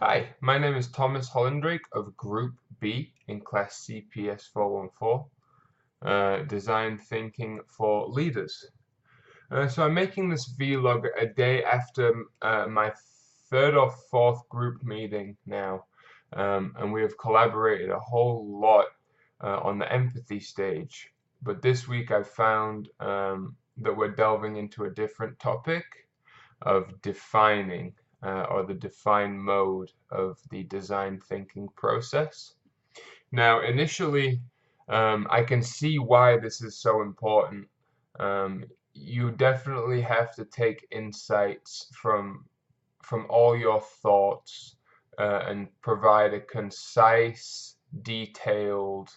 Hi, my name is Thomas Hollindrake of Group B in class CPS414, Design Thinking for Leaders. So I'm making this vlog a day after my third or fourth group meeting now, and we have collaborated a whole lot on the empathy stage. But this week I've found that we're delving into a different topic of defining or the define mode of the design thinking process. Now, initially, I can see why this is so important. You definitely have to take insights from all your thoughts and provide a concise, detailed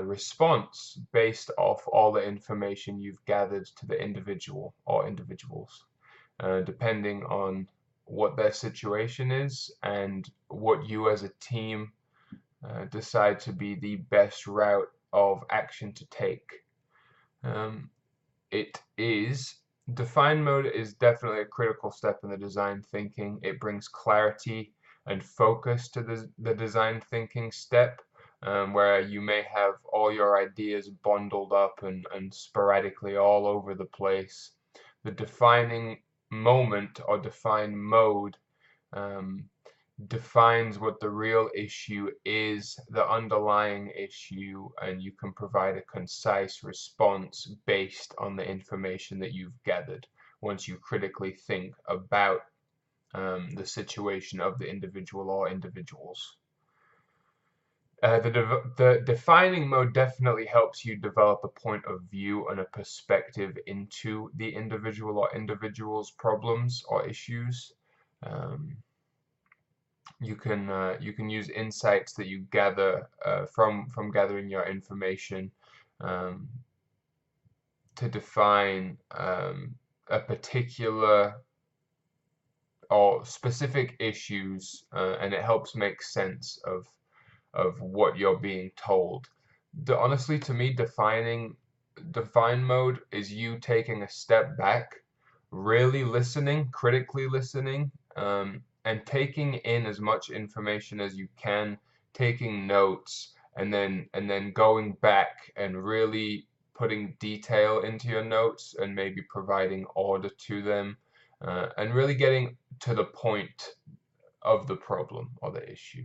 response based off all the information you've gathered to the individual or individuals, depending on what their situation is and what you as a team decide to be the best route of action to take. Um, it is Define mode is definitely a critical step in the design thinking. It brings clarity and focus to the design thinking step, where you may have all your ideas bundled up and sporadically all over the place. The defining moment or define mode um, defines what the real issue is, the underlying issue, and you can provide a concise response based on the information that you've gathered once you critically think about the situation of the individual or individuals. The defining mode definitely helps you develop a point of view and a perspective into the individual or individual's problems or issues. Um, you can use insights that you gather from gathering your information um, to define a particular or specific issues, and it helps make sense of what you're being told. Honestly, to me, define mode is you taking a step back, really listening, critically listening, and taking in as much information as you can, taking notes, and then going back and really putting detail into your notes and maybe providing order to them, and really getting to the point of the problem or the issue.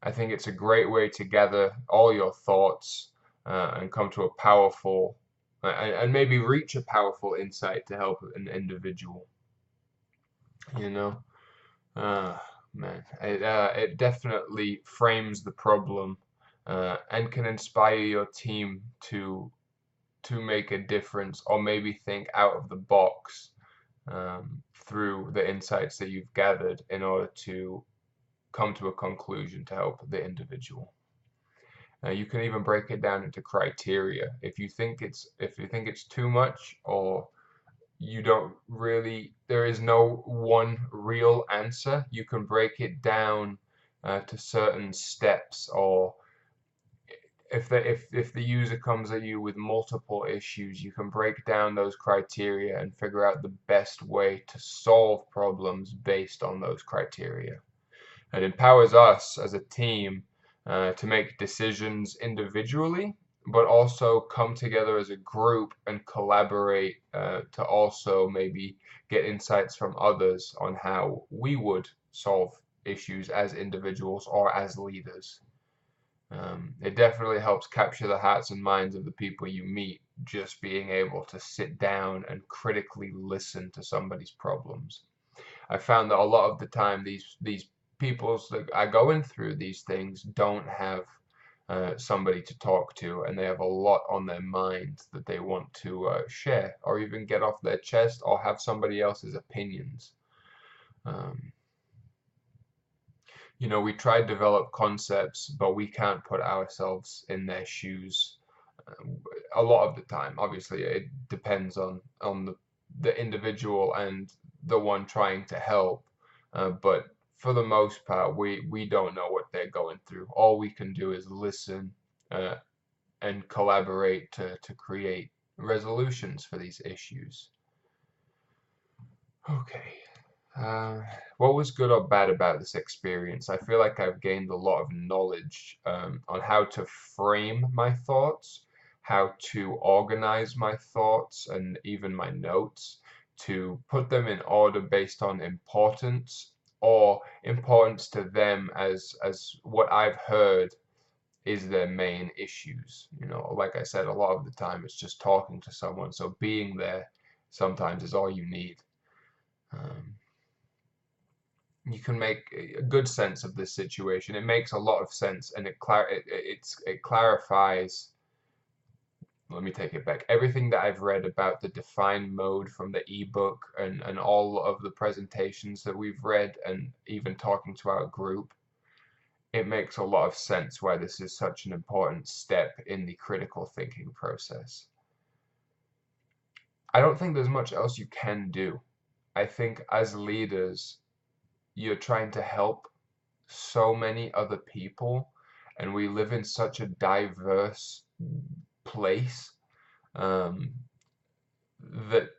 I think it's a great way to gather all your thoughts and come to a powerful and maybe reach a powerful insight to help an individual. You know, uh, man, it definitely frames the problem and can inspire your team to make a difference or maybe think out of the box through the insights that you've gathered in order to come to a conclusion to help the individual. You can even break it down into criteria. If you think it's too much, or you don't really, there is no one real answer, you can break it down to certain steps, or if the user comes at you with multiple issues, you can break down those criteria and figure out the best way to solve problems based on those criteria. It empowers us as a team to make decisions individually, but also come together as a group and collaborate to also maybe get insights from others on how we would solve issues as individuals or as leaders. It definitely helps capture the hearts and minds of the people you meet, just being able to sit down and critically listen to somebody's problems. I found that a lot of the time these peoples that are going through these things don't have somebody to talk to, and they have a lot on their mind that they want to share or even get off their chest or have somebody else's opinions. Um, we try to develop concepts, but we can't put ourselves in their shoes a lot of the time. Obviously, it depends on the individual and the one trying to help, but for the most part, we don't know what they're going through. All we can do is listen and collaborate to create resolutions for these issues. Okay. Uh, what was good or bad about this experience? I feel like I've gained a lot of knowledge on how to frame my thoughts, how to organize my thoughts and even my notes, to put them in order based on importance or importance to them as what I've heard is their main issues. You know, like I said, a lot of the time it's just talking to someone, so being there sometimes is all you need. Um, you can make a good sense of this situation. It makes a lot of sense, and it clarifies. Let me take it back. Everything that I've read about the define mode from the ebook and all of the presentations that we've read, and even talking to our group, it makes a lot of sense why this is such an important step in the critical thinking process. I don't think there's much else you can do. I think as leaders, you're trying to help so many other people, and we live in such a diverse place, um, that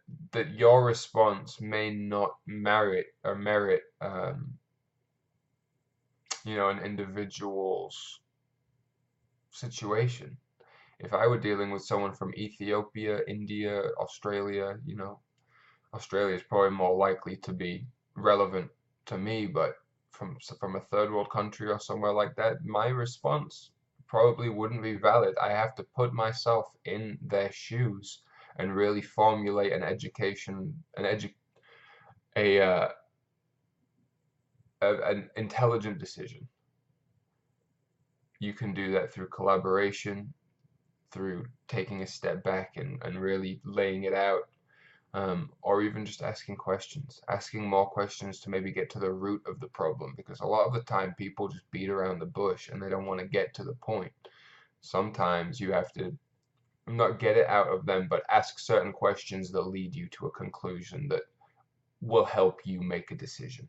your response may not merit an individual's situation. If I were dealing with someone from Ethiopia, India, Australia, Australia is probably more likely to be relevant to me, but from a third world country or somewhere like that, my response probably wouldn't be valid. I have to put myself in their shoes and really formulate a an intelligent decision. You can do that through collaboration, through taking a step back and really laying it out, or even just asking more questions to maybe get to the root of the problem, because a lot of the time people just beat around the bush and they don't want to get to the point. Sometimes you have to not get it out of them, but ask certain questions that lead you to a conclusion that will help you make a decision.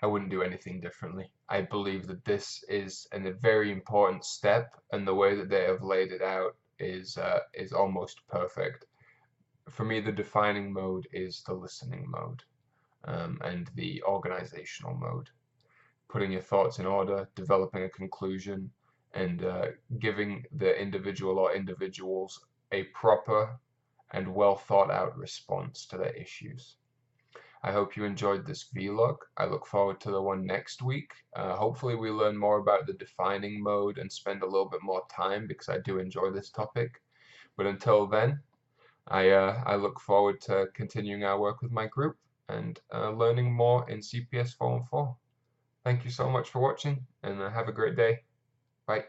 I wouldn't do anything differently. I believe that this is a very important step, and the way that they have laid it out is almost perfect. For me, the defining mode is the listening mode, and the organizational mode. Putting your thoughts in order, developing a conclusion, and giving the individual or individuals a proper and well thought out response to their issues. I hope you enjoyed this vlog. I look forward to the one next week. Hopefully we learn more about the defining mode and spend a little bit more time, because I do enjoy this topic. But until then, I look forward to continuing our work with my group and learning more in CPS414. Thank you so much for watching, and have a great day. Bye.